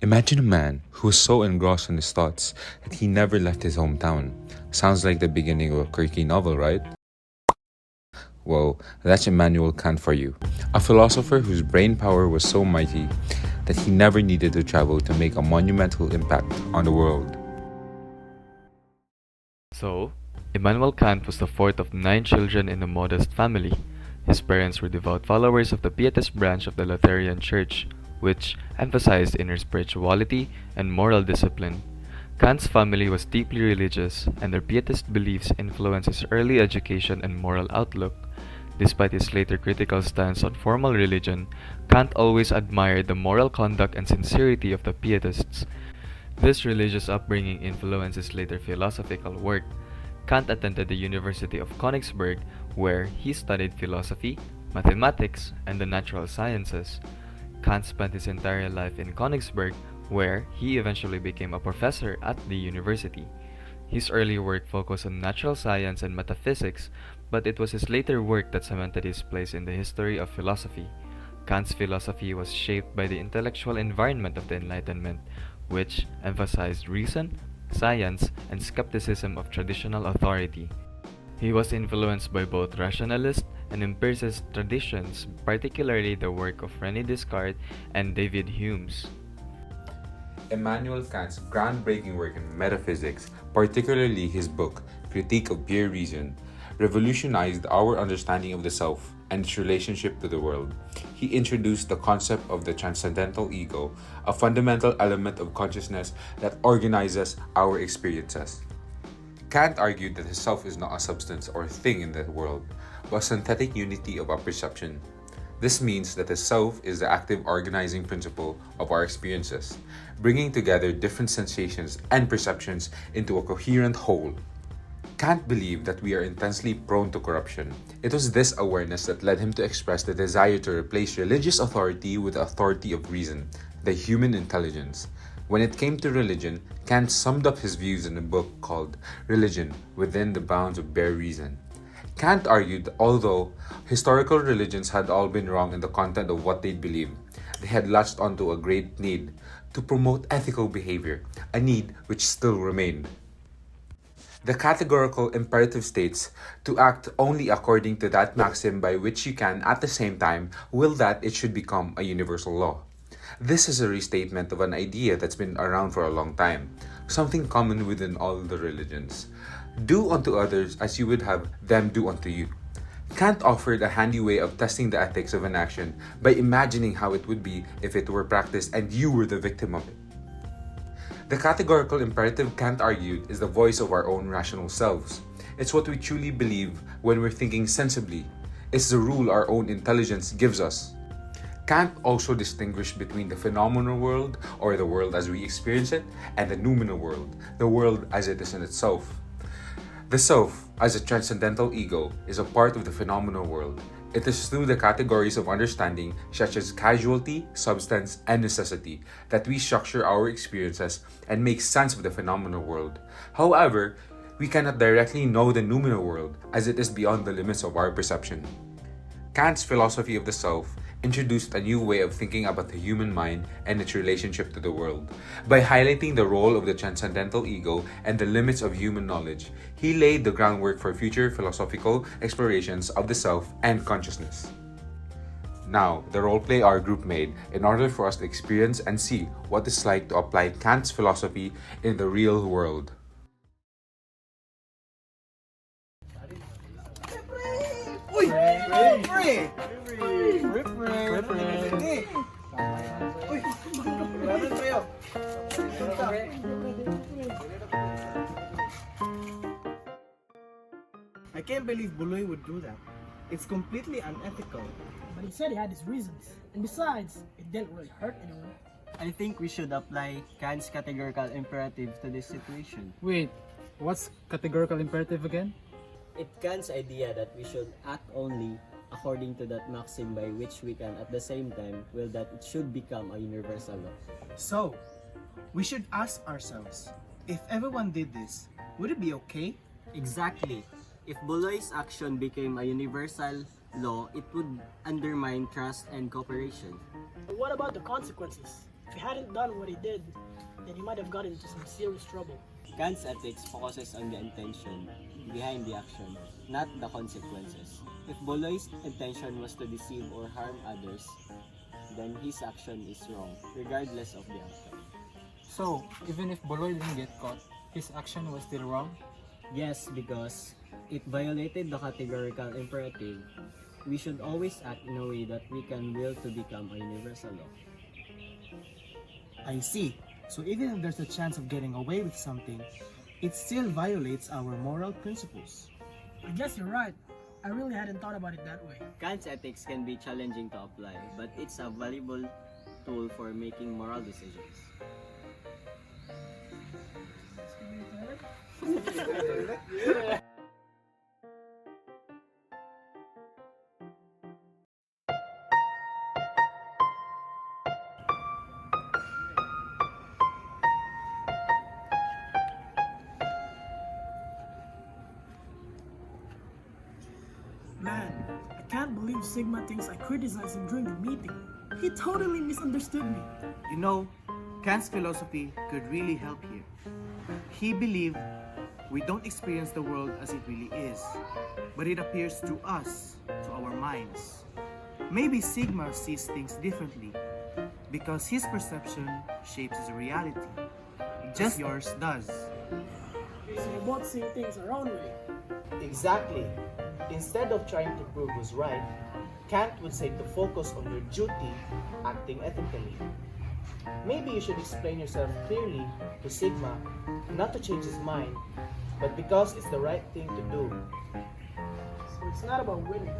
Imagine a man who was so engrossed in his thoughts that he never left his hometown. Sounds like the beginning of a quirky novel, right? Well, that's Immanuel Kant for you, a philosopher whose brain power was so mighty that he never needed to travel to make a monumental impact on the world. So, Immanuel Kant was the fourth of 9 children in a modest family. His parents were devout followers of the Pietist branch of the Lutheran Church, which emphasized inner spirituality and moral discipline. Kant's family was deeply religious, and their Pietist beliefs influenced his early education and moral outlook. Despite his later critical stance on formal religion, Kant always admired the moral conduct and sincerity of the Pietists. This religious upbringing influenced his later philosophical work. Kant attended the University of Königsberg, where he studied philosophy, mathematics, and the natural sciences. Kant spent his entire life in Königsberg, where he eventually became a professor at the university. His early work focused on natural science and metaphysics, but it was his later work that cemented his place in the history of philosophy. Kant's philosophy was shaped by the intellectual environment of the Enlightenment, which emphasized reason, science, and skepticism of traditional authority. He was influenced by both rationalist and empiricist traditions, particularly the work of René Descartes and David Hume. Immanuel Kant's groundbreaking work in metaphysics, particularly his book, Critique of Pure Reason, revolutionized our understanding of the self and its relationship to the world. He introduced the concept of the transcendental ego, a fundamental element of consciousness that organizes our experiences. Kant argued that the self is not a substance or thing in the world, but a synthetic unity of our perception. This means that the self is the active organizing principle of our experiences, bringing together different sensations and perceptions into a coherent whole. Kant believed that we are intensely prone to corruption. It was this awareness that led him to express the desire to replace religious authority with the authority of reason, the human intelligence. When it came to religion, Kant summed up his views in a book called Religion Within the Bounds of Bare Reason. Kant argued that although historical religions had all been wrong in the content of what they believed, they had latched onto a great need to promote ethical behavior, a need which still remained. The categorical imperative states to act only according to that maxim by which you can, at the same time, will that it should become a universal law. This is a restatement of an idea that's been around for a long time, something common within all the religions. Do unto others as you would have them do unto you. Kant offered a handy way of testing the ethics of an action by imagining how it would be if it were practiced and you were the victim of it. The categorical imperative, Kant argued, is the voice of our own rational selves. It's what we truly believe when we're thinking sensibly. It's the rule our own intelligence gives us. Kant also distinguished between the phenomenal world, or the world as we experience it, and the noumenal world, the world as it is in itself. The self, as a transcendental ego, is a part of the phenomenal world. It is through the categories of understanding, such as causality, substance, and necessity, that we structure our experiences and make sense of the phenomenal world. However, we cannot directly know the noumenal world, as it is beyond the limits of our perception. Kant's philosophy of the self introduced a new way of thinking about the human mind and its relationship to the world. By highlighting the role of the transcendental ego and the limits of human knowledge, he laid the groundwork for future philosophical explorations of the self and consciousness. Now, the roleplay our group made in order for us to experience and see what it's like to apply Kant's philosophy in the real world. Uy! Pre! Uy! Grabe sa'yo! I can't believe Buloy would do that. It's completely unethical. But he said he had his reasons. And besides, it didn't really hurt anyone. I think we should apply Kant's categorical imperative to this situation. Wait, what's categorical imperative again? It Kant's idea that we should act only according to that maxim by which we can at the same time will that it should become a universal law. So, we should ask ourselves, if everyone did this, would it be okay? Exactly. If Buloy's action became a universal law, it would undermine trust and cooperation. But what about the consequences? If he hadn't done what he did, then he might have gotten into some serious trouble. Kant's ethics focuses on the intention behind the action, not the consequences. If Boloy's intention was to deceive or harm others, then his action is wrong, regardless of the outcome. So, even if Boloy didn't get caught, his action was still wrong? Yes, because it violated the categorical imperative. We should always act in a way that we can will to become a universal law. I see. So even if there's a chance of getting away with something, it still violates our moral principles. I guess you're right. I really hadn't thought about it that way. Kant's ethics can be challenging to apply, but it's a valuable tool for making moral decisions. Man, I can't believe Sigma thinks I criticized him during the meeting. He totally misunderstood me. You know, Kant's philosophy could really help here. He believed we don't experience the world as it really is, but it appears to us, to our minds. Maybe Sigma sees things differently because his perception shapes his reality, just yours does. So we're both seeing things our own way. Exactly. Instead of trying to prove who's right, Kant would say to focus on your duty, acting ethically. Maybe you should explain yourself clearly to Sigma, not to change his mind, but because it's the right thing to do. So it's not about winning,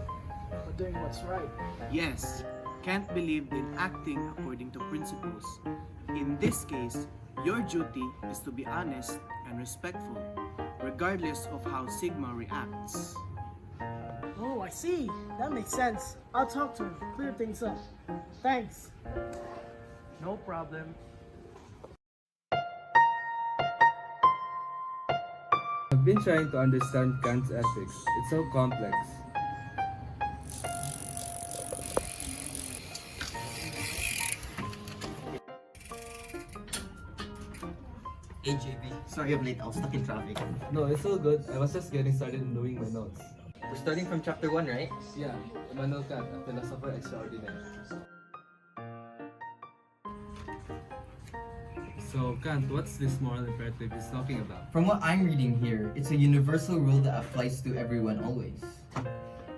but doing what's right. Yes, Kant believed in acting according to principles. In this case, your duty is to be honest and respectful, regardless of how Sigma reacts. Oh, I see. That makes sense. I'll talk to him, clear things up. Thanks. No problem. I've been trying to understand Kant's ethics. It's so complex. Hey JB, sorry I'm late. I was stuck in traffic. No, it's all good. I was just getting started in doing my notes. We're starting from chapter 1, right? Yeah, Immanuel Kant, a philosopher extraordinary. So, Kant, what's this moral imperative he's talking about? From what I'm reading here, it's a universal rule that applies to everyone always.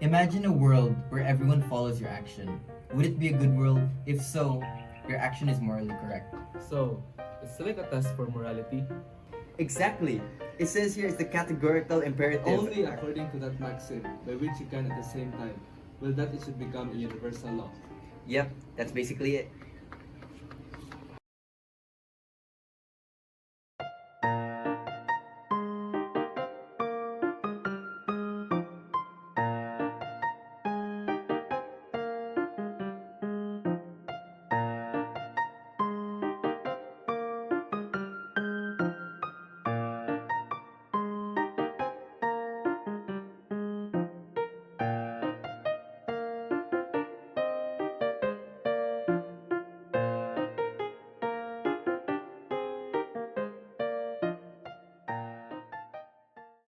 Imagine a world where everyone follows your action. Would it be a good world? If so, your action is morally correct. So, it's like a test for morality. Exactly. It says here it's the categorical imperative. Only according to that maxim, by which you can at the same time, will that it should become a universal law. Yep, that's basically it.